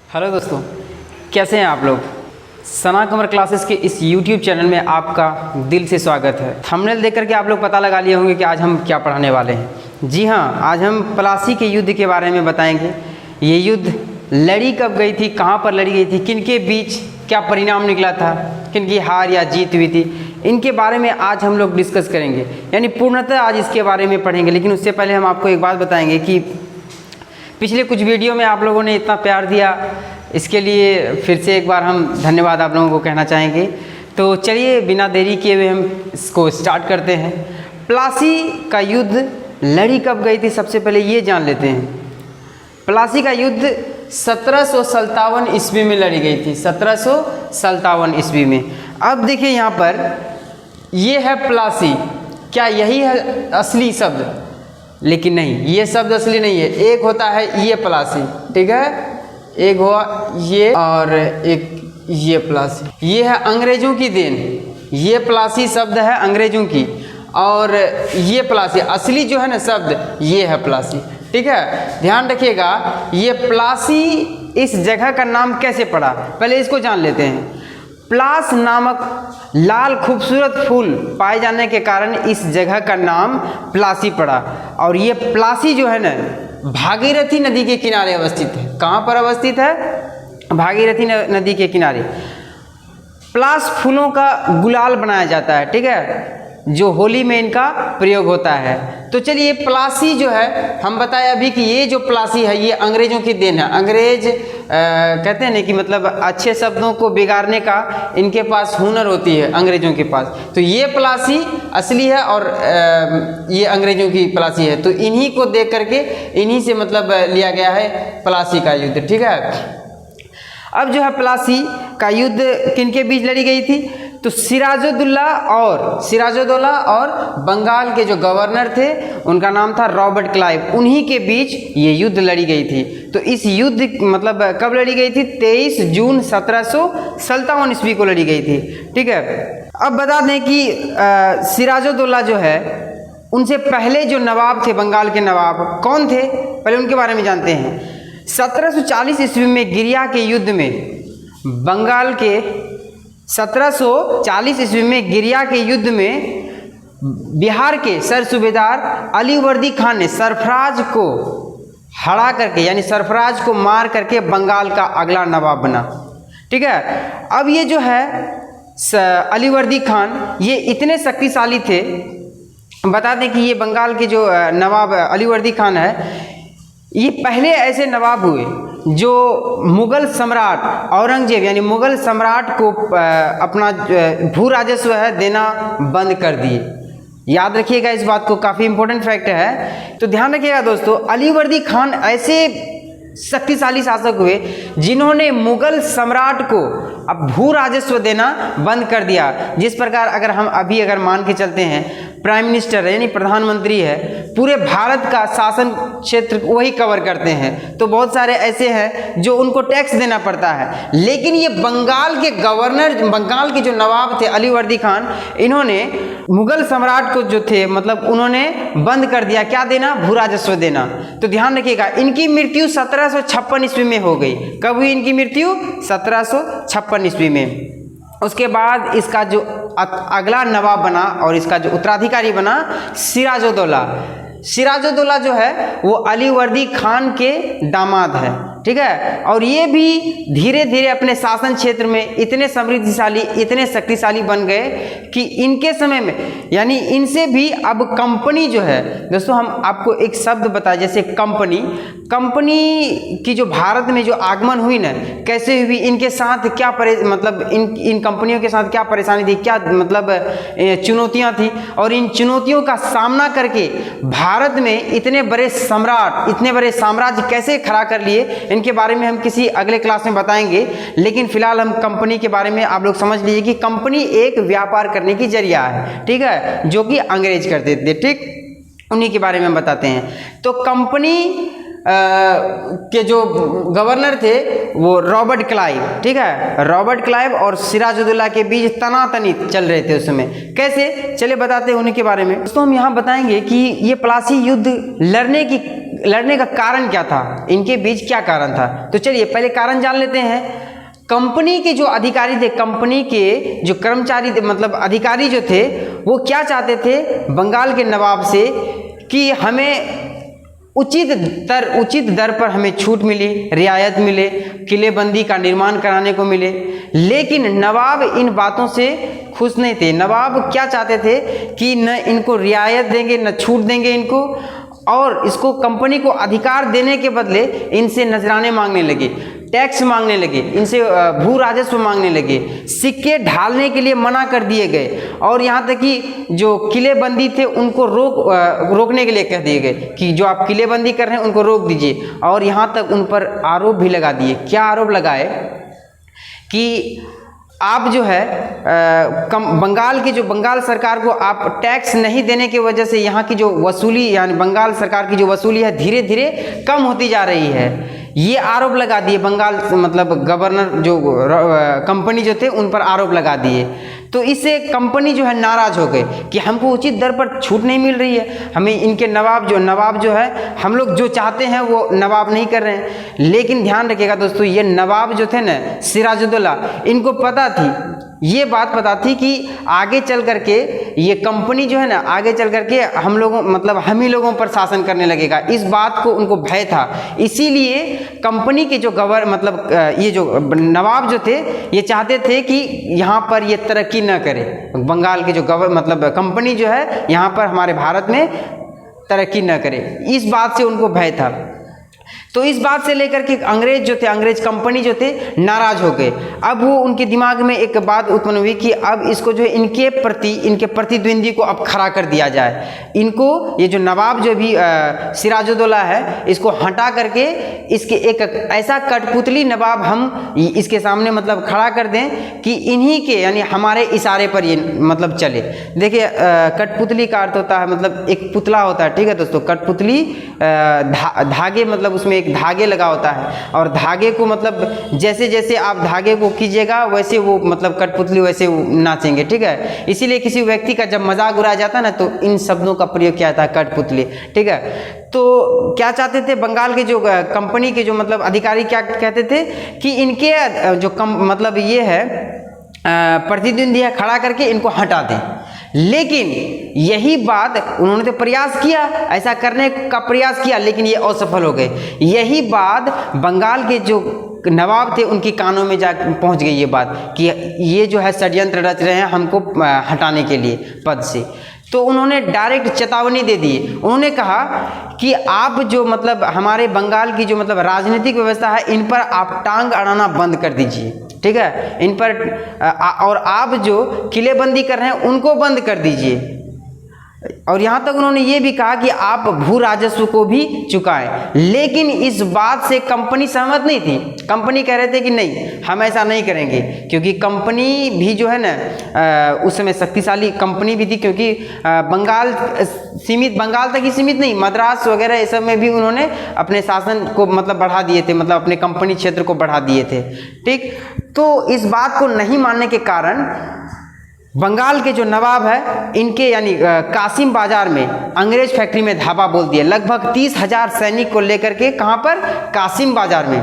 Hello दोस्तों, कैसे हैं आप लोग। सना कमर क्लासेस के इस YouTube चैनल में आपका दिल से स्वागत है। थंबनेल देख करके आप लोग पता लगा लिए होंगे कि आज हम क्या पढ़ाने वाले हैं। जी हाँ, आज हम प्लासी के युद्ध के बारे में बताएंगे। ये युद्ध लड़ी कब गई थी, कहाँ पर लड़ी गई थी, किनके बीच क्या परिणाम निकला था, किनकी हार या जीत हुई थी, इनके बारे में आज हम लोग डिस्कस करेंगे। यानी पूर्णतः आज इसके बारे में पढ़ेंगे। लेकिन उससे पहले हम आपको एक बात बताएंगे कि पिछले कुछ वीडियो में आप लोगों ने इतना प्यार दिया, इसके लिए फिर से एक बार हम धन्यवाद आप लोगों को कहना चाहेंगे। तो चलिए बिना देरी किए हुए हम इसको स्टार्ट करते हैं। प्लासी का युद्ध लड़ी कब गई थी, सबसे पहले ये जान लेते हैं। प्लासी का युद्ध 1757 ईस्वी में लड़ी गई थी, 1757 ईस्वी में। अब देखिए यहाँ पर ये है प्लासी, क्या यही है असली शब्द? लेकिन नहीं, ये शब्द असली नहीं है। एक होता है ये प्लासी, ठीक है, एक हुआ ये और एक ये प्लासी। ये है अंग्रेजों की देन, ये प्लासी शब्द है अंग्रेजों की, और ये प्लासी असली जो है ना शब्द, ये है प्लासी, ठीक है। ध्यान रखिएगा, ये प्लासी इस जगह का नाम कैसे पड़ा, पहले इसको जान लेते हैं। प्लास नामक लाल खूबसूरत फूल पाए जाने के कारण इस जगह का नाम प्लासी पड़ा। और ये प्लासी जो है ना भागीरथी नदी के किनारे अवस्थित है। कहाँ पर अवस्थित है? भागीरथी नदी के किनारे। प्लास फूलों का गुलाल बनाया जाता है, ठीक है, जो होली में इनका प्रयोग होता है। तो चलिए, प्लासी जो है, हम बताए अभी कि ये जो प्लासी है ये अंग्रेजों की देन है। अंग्रेज कहते हैं ना कि मतलब अच्छे शब्दों को बिगाड़ने का इनके पास हुनर होती है, अंग्रेजों के पास। तो ये प्लासी असली है और ये अंग्रेजों की प्लासी है। तो इन्हीं को देख करके इन्हीं से मतलब लिया गया है प्लासी का युद्ध, ठीक है। अब जो है प्लासी का युद्ध किनके बीच लड़ी गई थी? तो सिराजुद्दौला और बंगाल के जो गवर्नर थे उनका नाम था रॉबर्ट क्लाइव, उन्हीं के बीच ये युद्ध लड़ी गई थी। तो इस युद्ध मतलब कब लड़ी गई थी? 23 जून 1757 ईस्वी को लड़ी गई थी, ठीक है। अब बता दें कि सिराजुद्दौला जो है, उनसे पहले जो नवाब थे, बंगाल के नवाब कौन थे, पहले उनके बारे में जानते हैं। 1740 ईस्वी में गिरिया के युद्ध में बंगाल के 1740 ईस्वी में गिरिया के युद्ध में बिहार के सर सूबेदार अलीवर्दी खान ने सरफराज को हरा करके, यानी सरफराज को मार करके बंगाल का अगला नवाब बना, ठीक है। अब ये जो है अलीवर्दी खान, ये इतने शक्तिशाली थे। बता दें कि ये बंगाल के जो नवाब अलीवर्दी खान है, ये पहले ऐसे नवाब हुए जो मुग़ल सम्राट औरंगजेब यानी मुग़ल सम्राट को अपना भू राजस्व है देना बंद कर दिए। याद रखिएगा इस बात को, काफ़ी इंपॉर्टेंट फैक्ट है। तो ध्यान रखिएगा दोस्तों, अलीवर्दी खान ऐसे शक्तिशाली शासक हुए जिन्होंने मुग़ल सम्राट को अब भू राजस्व देना बंद कर दिया। जिस प्रकार अगर हम अभी मान के चलते हैं, प्राइम मिनिस्टर है यानी प्रधानमंत्री है, पूरे भारत का शासन क्षेत्र वही कवर करते हैं, तो बहुत सारे ऐसे हैं जो उनको टैक्स देना पड़ता है। लेकिन ये बंगाल के गवर्नर, बंगाल के जो नवाब थे अलीवर्दी खान, इन्होंने मुग़ल सम्राट को जो थे मतलब उन्होंने बंद कर दिया, क्या देना? भू राजस्व देना। तो ध्यान रखिएगा, इनकी मृत्यु 1756 ईस्वी में हो गई। कब हुई इनकी मृत्यु? 1756 ईस्वी में। उसके बाद इसका जो अगला नवाब बना और इसका जो उत्तराधिकारी बना सिराजुद्दौला। सिराजुद्दौला जो है वो अलीवर्दी खान के दामाद है, ठीक है। और ये भी धीरे धीरे अपने शासन क्षेत्र में इतने समृद्धिशाली, इतने शक्तिशाली बन गए कि इनके समय में, यानी इनसे भी अब कंपनी जो है दोस्तों, हम आपको एक शब्द बताएं, जैसे कंपनी की जो भारत में जो आगमन हुई ना, कैसे हुई, इनके साथ क्या मतलब इन कंपनियों के साथ क्या परेशानी थी, क्या मतलब चुनौतियाँ थी, और इन चुनौतियों का सामना करके भारत में इतने बड़े सम्राट, इतने बड़े साम्राज्य कैसे खड़ा कर लिए, इनके बारे में हम किसी अगले क्लास में बताएंगे। लेकिन फिलहाल हम कंपनी के बारे में आप लोग समझ लीजिए कि कंपनी एक व्यापार करने की जरिया है, ठीक है, जो कि अंग्रेज करते थे, ठीक, उन्हीं के बारे में हम बताते हैं। तो कंपनी के जो गवर्नर थे वो रॉबर्ट क्लाइव, ठीक है, रॉबर्ट क्लाइव और सिराजुद्दौला के बीच तनातनी चल रहे थे उस समय। कैसे, चले बताते हैं उन्हीं के बारे में। दोस्तों हम यहाँ बताएंगे कि ये प्लासी युद्ध लड़ने की लड़ने का कारण क्या था, इनके बीच क्या कारण था। तो चलिए पहले कारण जान लेते हैं। कंपनी के जो अधिकारी थे, कंपनी के जो कर्मचारी थे, मतलब अधिकारी जो थे, वो क्या चाहते थे बंगाल के नवाब से कि हमें उचित दर पर हमें छूट मिली, रियायत मिले, किलेबंदी का निर्माण कराने को मिले। लेकिन नवाब इन बातों से खुश नहीं थे। नवाब क्या चाहते थे कि न इनको रियायत देंगे, न छूट देंगे इनको, और इसको कंपनी को अधिकार देने के बदले इनसे नजराने मांगने लगे, टैक्स मांगने लगे, इनसे भू राजस्व मांगने लगे, सिक्के ढालने के लिए मना कर दिए गए, और यहाँ तक कि जो किलेबंदी थे उनको रोकने के लिए कह दिए गए कि जो आप किलेबंदी कर रहे हैं उनको रोक दीजिए। और यहाँ तक उन पर आरोप भी लगा दिए। क्या आरोप लगाए कि आप जो है बंगाल सरकार को आप टैक्स नहीं देने की वजह से यहाँ की जो वसूली, यानी बंगाल सरकार की जो वसूली है धीरे धीरे कम होती जा रही है। ये आरोप लगा दिए बंगाल, मतलब गवर्नर जो कंपनी जो थे उन पर आरोप लगा दिए। तो इससे कंपनी जो है नाराज हो गए कि हमको उचित दर पर छूट नहीं मिल रही है, हमें इनके नवाब जो है हम लोग जो चाहते हैं वो नवाब नहीं कर रहे हैं। लेकिन ध्यान रखिएगा दोस्तों, ये नवाब जो थे ना सिराजुद्दौला, इनको पता थी, ये बात पता थी कि आगे चल करके ये कंपनी जो है ना आगे चल करके हम ही लोगों पर शासन करने लगेगा। इस बात को उनको भय था। इसीलिए कंपनी के जो ये जो नवाब जो थे ये चाहते थे कि यहाँ पर ये तरक्की न करे, बंगाल के जो कंपनी जो है यहाँ पर हमारे भारत में तरक्की न करे। इस बात से उनको भय था। तो इस बात से लेकर के अंग्रेज कंपनी जो थे नाराज हो गए। अब वो उनके दिमाग में एक बात उत्पन्न हुई कि अब इसको जो है इनके प्रतिद्वंदी को अब खड़ा कर दिया जाए। इनको ये जो नवाब जो भी सिराजुद्दौला है इसको हटा करके इसके एक ऐसा कठपुतली नवाब हम इसके सामने खड़ा कर दें कि इन्हीं के यानी हमारे इशारे पर ये चले। देखिए कठपुतली का अर्थ होता है एक पुतला होता है, ठीक है दोस्तों। कठपुतली धागे उसमें एक धागे लगा होता है, और धागे को जैसे जैसे आप धागे को कीजिएगा वैसे वो कठपुतली वैसे वो नाचेंगे, ठीक है। इसीलिए किसी व्यक्ति का जब मजाक उड़ाया जाता है ना तो इन शब्दों का प्रयोग किया जाता है, कठपुतली, ठीक है। तो क्या चाहते थे बंगाल के जो कंपनी के जो अधिकारी क्या कहते थे कि इनके जो ये है प्रतिद्वंदी है खड़ा करके इनको हटा दें। लेकिन यही बात उन्होंने तो प्रयास किया, ऐसा करने का प्रयास किया, लेकिन ये असफल हो गए। यही बात बंगाल के जो नवाब थे उनकी कानों में जा पहुंच गई ये बात कि ये जो है षड्यंत्र रच रहे हैं हमको हटाने के लिए पद से। तो उन्होंने डायरेक्ट चेतावनी दे दी। उन्होंने कहा कि आप जो हमारे बंगाल की जो राजनीतिक व्यवस्था है इन पर आप टांग अड़ाना बंद कर दीजिए, ठीक है। इन पर और आप जो किलेबंदी कर रहे हैं उनको बंद कर दीजिए। और यहाँ तक उन्होंने ये भी कहा कि आप भू राजस्व को भी चुकाएं। लेकिन इस बात से कंपनी सहमत नहीं थी। कंपनी कह रहे थे कि नहीं, हम ऐसा नहीं करेंगे, क्योंकि कंपनी भी जो है ना उस समय शक्तिशाली कंपनी भी थी, क्योंकि बंगाल तक ही सीमित नहीं, मद्रास वगैरह इस सब में भी उन्होंने अपने शासन को बढ़ा दिए थे, अपने कंपनी क्षेत्र को बढ़ा दिए थे, ठीक। तो इस बात को नहीं मानने के कारण बंगाल के जो नवाब है इनके यानी कासिम बाजार में अंग्रेज फैक्ट्री में धावा बोल दिया। लगभग 30,000 सैनिक को लेकर के कहाँ पर, कासिम बाजार में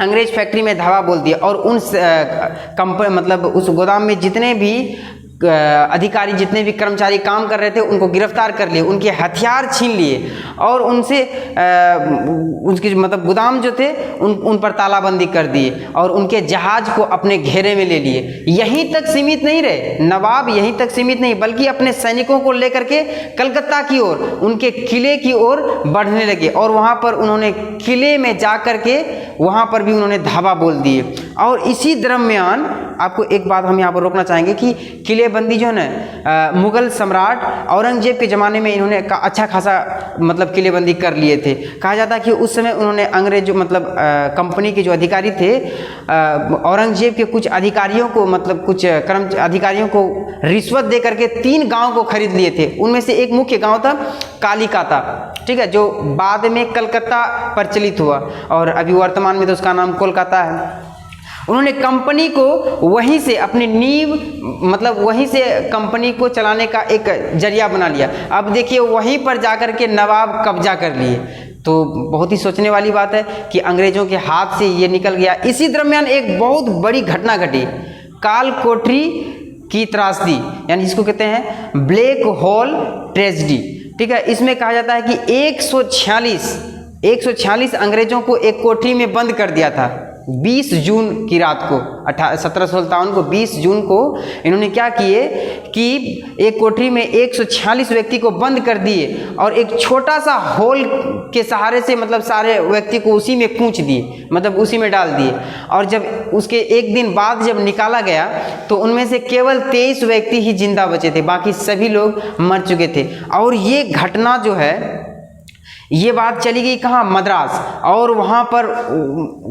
अंग्रेज फैक्ट्री में धावा बोल दिया। और उन उस गोदाम में जितने भी अधिकारी, जितने भी कर्मचारी काम कर रहे थे उनको गिरफ्तार कर लिए, उनके हथियार छीन लिए, और उनसे उनके गोदाम जो थे उन पर तालाबंदी कर दिए, और उनके जहाज को अपने घेरे में ले लिए। यहीं तक सीमित नहीं रहे नवाब, यहीं तक सीमित नहीं, बल्कि अपने सैनिकों को लेकर के कलकत्ता की ओर, उनके किले की ओर बढ़ने लगे। और वहाँ पर उन्होंने किले में जा कर के वहाँ पर भी उन्होंने धावा बोल दिए। और इसी दरम्यान आपको एक बात हम यहाँ पर रोकना चाहेंगे कि किलेबंदी जो है ना मुगल सम्राट औरंगजेब के ज़माने में इन्होंने अच्छा खासा किलेबंदी कर लिए थे। कहा जाता है कि उस समय उन्होंने अंग्रेज कंपनी के जो अधिकारी थे औरंगजेब के कुछ अधिकारियों को कुछ अधिकारियों को रिश्वत दे करके 3 गाँव को खरीद लिए थे। उनमें से एक मुख्य गाँव था कालिकाता, ठीक है, जो बाद में कलकत्ता प्रचलित हुआ, और अभी वर्तमान में तो उसका नाम कोलकाता है। उन्होंने कंपनी को वहीं से अपनी नींव वहीं से कंपनी को चलाने का एक जरिया बना लिया। अब देखिए वहीं पर जाकर के नवाब कब्जा कर लिए। तो बहुत ही सोचने वाली बात है कि अंग्रेज़ों के हाथ से ये निकल गया। इसी दरमियान एक बहुत बड़ी घटना घटी, काल कोठरी की त्रासदी, यानी जिसको कहते हैं ब्लैक होल ट्रेजेडी। ठीक है, इसमें कहा जाता है कि 146 अंग्रेजों को एक कोठरी में बंद कर दिया था 20 जून की रात को। 1757 को 20 जून को इन्होंने क्या किए कि एक कोठरी में 146 व्यक्ति को बंद कर दिए और एक छोटा सा होल के सहारे से मतलब सारे व्यक्ति को उसी में कूच दिए, मतलब उसी में डाल दिए। और जब उसके एक दिन बाद जब निकाला गया तो उनमें से केवल 23 व्यक्ति ही जिंदा बचे थे, बाकी सभी लोग मर चुके थे। और ये घटना जो है ये बात चली गई कहाँ, मद्रास। और वहाँ पर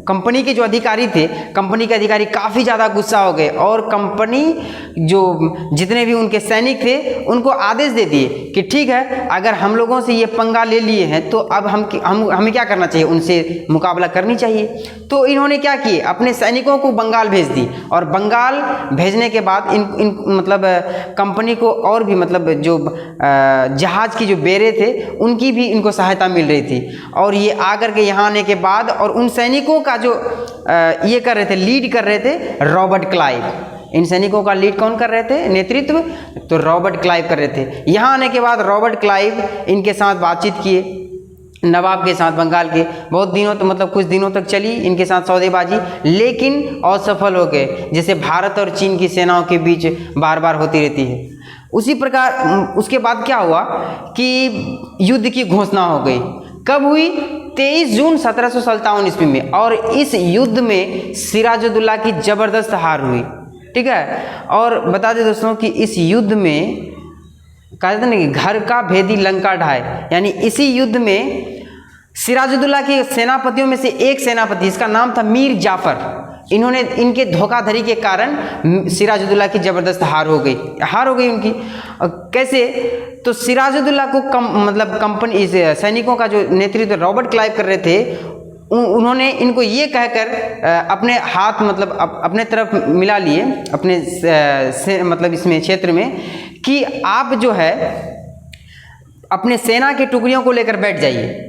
कंपनी के जो अधिकारी थे, कंपनी के अधिकारी काफ़ी ज़्यादा गुस्सा हो गए और कंपनी जो जितने भी उनके सैनिक थे उनको आदेश दे दिए कि ठीक है, अगर हम लोगों से ये पंगा ले लिए हैं तो अब हमें क्या करना चाहिए, उनसे मुकाबला करनी चाहिए। तो इन्होंने क्या किए, अपने सैनिकों को बंगाल भेज दी। और बंगाल भेजने के बाद इन मतलब कंपनी को और भी मतलब जो जहाज़ की जो बेड़े थे उनकी भी इनको सहायता मिल रही थी। और ये आकर के यहाँ आने के बाद और उन सैनिकों का जो ये कर रहे थे, लीड कर रहे थे रॉबर्ट क्लाइव। इन सैनिकों का लीड कौन कर रहे थे, नेतृत्व, तो रॉबर्ट क्लाइव कर रहे थे। यहाँ आने के बाद रॉबर्ट क्लाइव इनके साथ बातचीत किए, नवाब के साथ बंगाल के। बहुत दिनों तो मतलब कुछ दिनों तक चली इनके साथ सौदेबाजी, लेकिन असफल हो गए, जैसे भारत और चीन की सेनाओं के बीच बार बार होती रहती है। उसी प्रकार उसके बाद क्या हुआ कि युद्ध की घोषणा हो गई। कब हुई, 23 जून 1757 ईस्वी में। और इस युद्ध में सिराजुद्दौला की ज़बरदस्त हार हुई। ठीक है, और बता दें दोस्तों कि इस युद्ध में कहा जाता है ना कि घर का भेदी लंका ढाए, यानी इसी युद्ध में सिराजुद्दौला के सेनापतियों में से एक सेनापति, इसका नाम था मीर जाफर, इन्होंने इनके धोखाधड़ी के कारण सिराजुद्दौला की ज़बरदस्त हार हो गई उनकी। कैसे, तो सिराजुद्दौला को मतलब कंपनी सैनिकों का जो नेतृत्व रॉबर्ट क्लाइव कर रहे थे, उन्होंने इनको ये कहकर अपने हाथ मतलब अपने तरफ मिला लिए अपने मतलब इसमें क्षेत्र में कि आप जो है अपने सेना के टुकड़ियों को लेकर बैठ जाइए,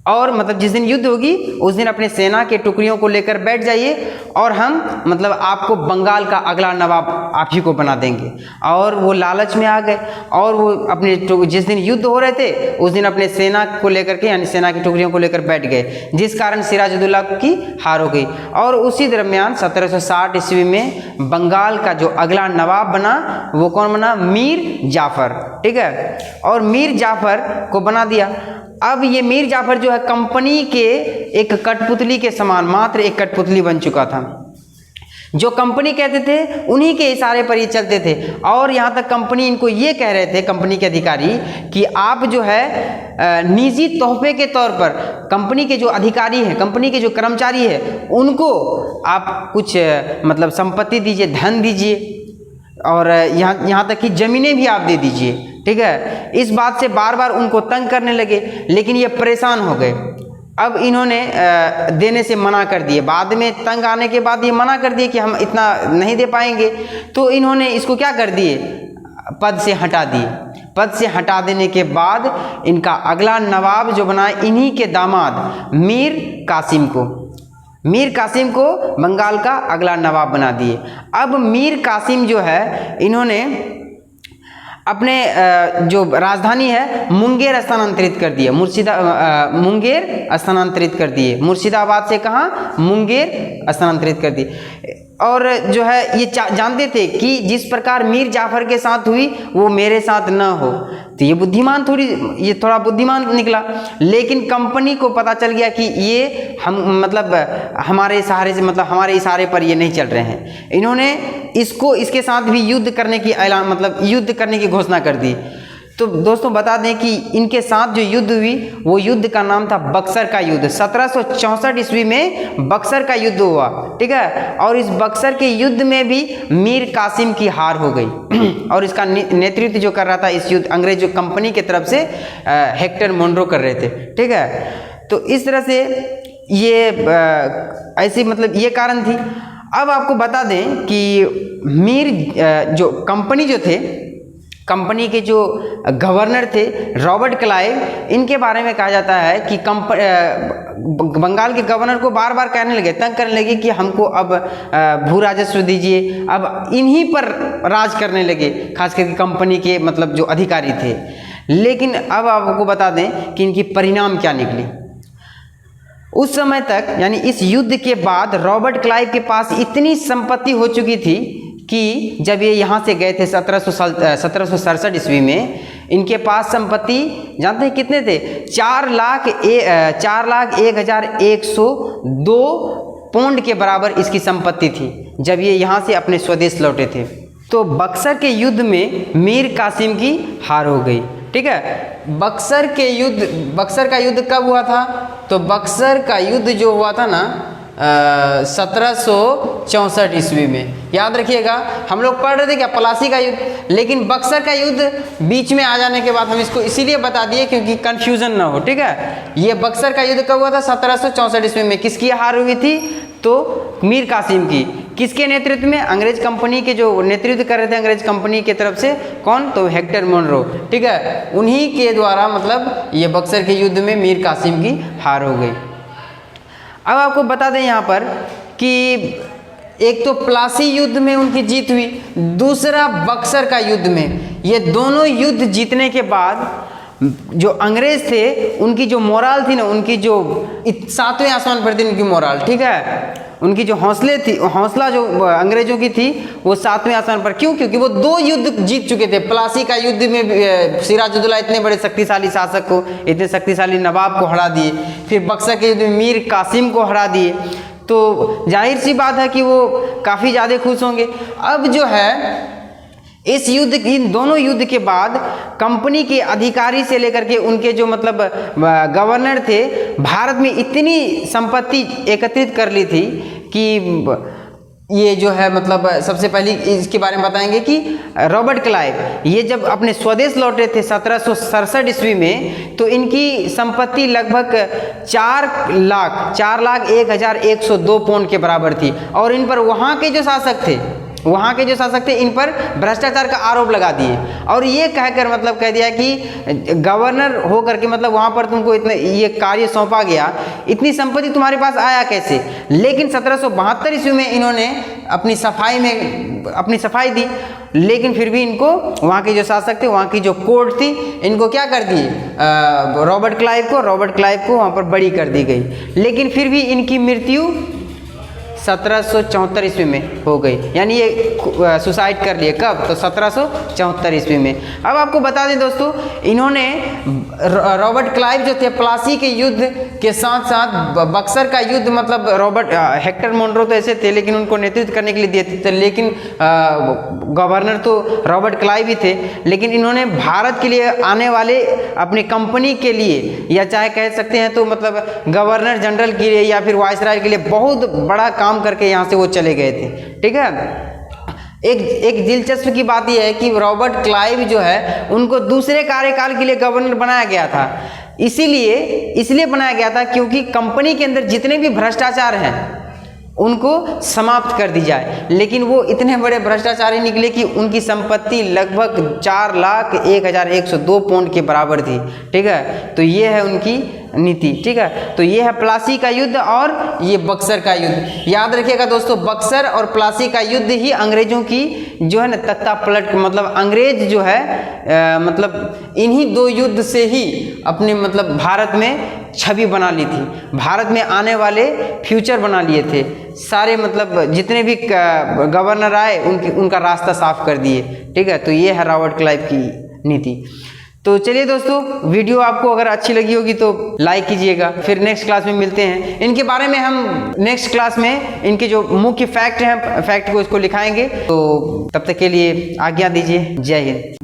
और मतलब जिस दिन युद्ध होगी उस दिन अपने सेना के टुकड़ियों को लेकर बैठ जाइए और हम मतलब आपको बंगाल का अगला नवाब आप ही को बना देंगे। और वो लालच में आ गए और वो अपने जिस दिन युद्ध हो रहे थे उस दिन अपने सेना को लेकर के, यानी सेना की टुकड़ियों को लेकर बैठ गए, जिस कारण सिराजुद्दौला की हार हो गई। और उसी दरमियान 1760 ईस्वी में बंगाल का जो अगला नवाब बना वो कौन बना, मीर जाफर। ठीक है, और मीर जाफर को बना दिया। अब ये मीर जाफर जो है कंपनी के एक कठपुतली के समान, मात्र एक कठपुतली बन चुका था। जो कंपनी कहते थे उन्हीं के इशारे पर ये चलते थे। और यहाँ तक कंपनी इनको ये कह रहे थे, कंपनी के अधिकारी, कि आप जो है निजी तोहफे के तौर पर कंपनी के जो अधिकारी हैं, कंपनी के जो कर्मचारी हैं, उनको आप कुछ मतलब संपत्ति दीजिए, धन दीजिए, और यहाँ तक कि ज़मीनें भी आप दे दीजिए। ठीक है, इस बात से बार बार उनको तंग करने लगे, लेकिन ये परेशान हो गए। अब इन्होंने देने से मना कर दिए। बाद में तंग आने के बाद ये मना कर दिए कि हम इतना नहीं दे पाएंगे। तो इन्होंने इसको क्या कर दिए, पद से हटा दिए। पद से हटा देने के बाद इनका अगला नवाब जो बना, इन्हीं के दामाद मीर कासिम को बंगाल का अगला नवाब बना दिए। अब मीर कासिम जो है, इन्होंने अपने जो राजधानी है मुंगेर स्थानांतरित कर दिए, मुंगेर स्थानांतरित कर दिए। मुर्शिदाबाद से कहाँ, मुंगेर स्थानांतरित कर दिए। और जो है ये जानते थे कि जिस प्रकार मीर जाफर के साथ हुई वो मेरे साथ न हो, तो ये थोड़ा बुद्धिमान निकला। लेकिन कंपनी को पता चल गया कि ये हम मतलब हमारे सहारे से, मतलब हमारे इशारे पर ये नहीं चल रहे हैं। इन्होंने इसके साथ भी युद्ध करने की घोषणा कर दी। तो दोस्तों बता दें कि इनके साथ जो युद्ध हुई वो युद्ध का नाम था बक्सर का युद्ध। 1764 ईस्वी में बक्सर का युद्ध हुआ। ठीक है, और इस बक्सर के युद्ध में भी मीर कासिम की हार हो गई और इसका नेतृत्व जो कर रहा था इस युद्ध अंग्रेज कंपनी की तरफ से हेक्टर मोनरो कर रहे थे। ठीक है, तो इस तरह से ये ऐसी मतलब ये कारण थी। अब आपको बता दें कि जो कंपनी जो थे, कंपनी के जो गवर्नर थे रॉबर्ट क्लाइव, इनके बारे में कहा जाता है कि बंगाल के गवर्नर को बार बार कहने लगे, तंग करने लगे कि हमको अब भू राजस्व दीजिए। अब इन्हीं पर राज करने लगे, खास करके कंपनी के मतलब जो अधिकारी थे। लेकिन अब आपको बता दें कि इनकी परिणाम क्या निकली। उस समय तक यानी इस युद्ध के बाद रॉबर्ट क्लाइव के पास इतनी संपत्ति हो चुकी थी कि जब ये यहाँ से गए थे 1767 ईस्वी में, इनके पास संपत्ति जानते हैं कितने थे? 4,01,102 पौंड के बराबर इसकी संपत्ति थी जब ये यहाँ से अपने स्वदेश लौटे थे। तो बक्सर के युद्ध में मीर कासिम की हार हो गई। ठीक है, बक्सर का युद्ध कब हुआ था? तो बक्सर का युद्ध जो हुआ था ना 1764 ईस्वी में। याद रखिएगा, हम लोग पढ़ रहे थे क्या प्लासी का युद्ध, लेकिन बक्सर का युद्ध बीच में आ जाने के बाद हम इसको इसीलिए बता दिए क्योंकि कंफ्यूजन ना हो। ठीक है, ये बक्सर का युद्ध कब हुआ था? 1764 ईस्वी में। किसकी हार हुई थी? तो मीर कासिम की। किसके नेतृत्व में? अंग्रेज कंपनी के जो नेतृत्व कर रहे थे अंग्रेज कंपनी की तरफ से, कौन? तो हेक्टर मोनरो। ठीक है, उन्हीं के द्वारा मतलब ये बक्सर के युद्ध में मीर कासिम की हार हो गई। अब आपको बता दें यहाँ पर कि एक तो प्लासी युद्ध में उनकी जीत हुई, दूसरा बक्सर का युद्ध में। ये दोनों युद्ध जीतने के बाद जो अंग्रेज थे उनकी जो मोराल थी ना, उनकी जो 7वें आसमान पर थी उनकी मोराल। ठीक है, उनकी जो हौसला जो अंग्रेजों की थी वो 7वें आसमान पर। क्यों? क्योंकि वो 2 युद्ध जीत चुके थे। प्लासी का युद्ध में सिराजुद्दौला इतने बड़े शक्तिशाली शासक को, इतने शक्तिशाली नवाब को हरा दिए। फिर बक्सर के युद्ध में मीर कासिम को हरा दिए। तो जाहिर सी बात है कि वो काफ़ी ज़्यादा खुश होंगे। अब जो है इन दोनों युद्ध के बाद कंपनी के अधिकारी से लेकर के उनके जो मतलब गवर्नर थे, भारत में इतनी संपत्ति एकत्रित कर ली थी कि ये जो है मतलब सबसे पहले इसके बारे में बताएंगे कि रॉबर्ट क्लाइव ये जब अपने स्वदेश लौटे थे 1767 ईस्वी में, तो इनकी संपत्ति लगभग 4,01,102 पौंड के बराबर थी। और इन पर वहाँ के जो शासक थे इन पर भ्रष्टाचार का आरोप लगा दिए और ये कहकर मतलब कह दिया कि गवर्नर हो करके मतलब वहाँ पर तुमको इतने ये कार्य सौंपा गया, इतनी संपत्ति तुम्हारे पास आया कैसे? लेकिन 1772 ईस्वी में इन्होंने अपनी सफाई दी, लेकिन फिर भी इनको वहाँ के जो शासक थे, वहाँ की जो कोर्ट थी, इनको क्या कर दिए? रॉबर्ट क्लाइव को वहाँ पर बरी कर दी गई। लेकिन फिर भी इनकी मृत्यु 1774 ईस्वी में हो गई, यानी ये सुसाइड कर लिए। कब? तो 1774 ईस्वी में। अब आपको बता दें दोस्तों, इन्होंने रॉबर्ट क्लाइव जो थे प्लासी के युद्ध के साथ साथ बक्सर का युद्ध मतलब हेक्टर मोनरो तो ऐसे थे लेकिन उनको नेतृत्व करने के लिए दिए थे, लेकिन गवर्नर तो रॉबर्ट क्लाइव ही थे। लेकिन इन्होंने भारत के लिए आने वाले अपनी कंपनी के लिए, या चाहे कह सकते हैं तो मतलब गवर्नर जनरल के लिए या फिर वायसराय के लिए बहुत बड़ा काम करके यहाँ से वो चले गए थे। ठीक है, एक दिलचस्प की बात यह है कि रॉबर्ट क्लाइव जो है उनको दूसरे कार्यकाल के लिए गवर्नर बनाया गया था। इसलिए बनाया गया था क्योंकि कंपनी के अंदर जितने भी भ्रष्टाचार हैं उनको समाप्त कर दी जाए। लेकिन वो इतने बड़े भ्रष्टाचारी निकले कि उनकी संपत्ति लगभग 4,01,102 पौंड के बराबर थी। ठीक है, तो ये है उनकी नीति। ठीक है, तो ये है प्लासी का युद्ध और ये बक्सर का युद्ध। याद रखिएगा दोस्तों, बक्सर और प्लासी का युद्ध ही अंग्रेजों की जो है ना तख्ता पलट, मतलब अंग्रेज जो है मतलब इन्हीं 2 युद्ध से ही अपने मतलब भारत में छवि बना ली थी, भारत में आने वाले फ्यूचर बना लिए थे। सारे मतलब जितने भी गवर्नर आए उनका रास्ता साफ कर दिए। ठीक है, तो ये है रॉबर्ट क्लाइव की नीति। तो चलिए दोस्तों, वीडियो आपको अगर अच्छी लगी होगी तो लाइक कीजिएगा। फिर नेक्स्ट क्लास में मिलते हैं। इनके बारे में हम नेक्स्ट क्लास में इनके जो मुख्य फैक्ट हैं, फैक्ट को इसको लिखाएंगे। तो तब तक के लिए आज्ञा दीजिए। जय हिंद।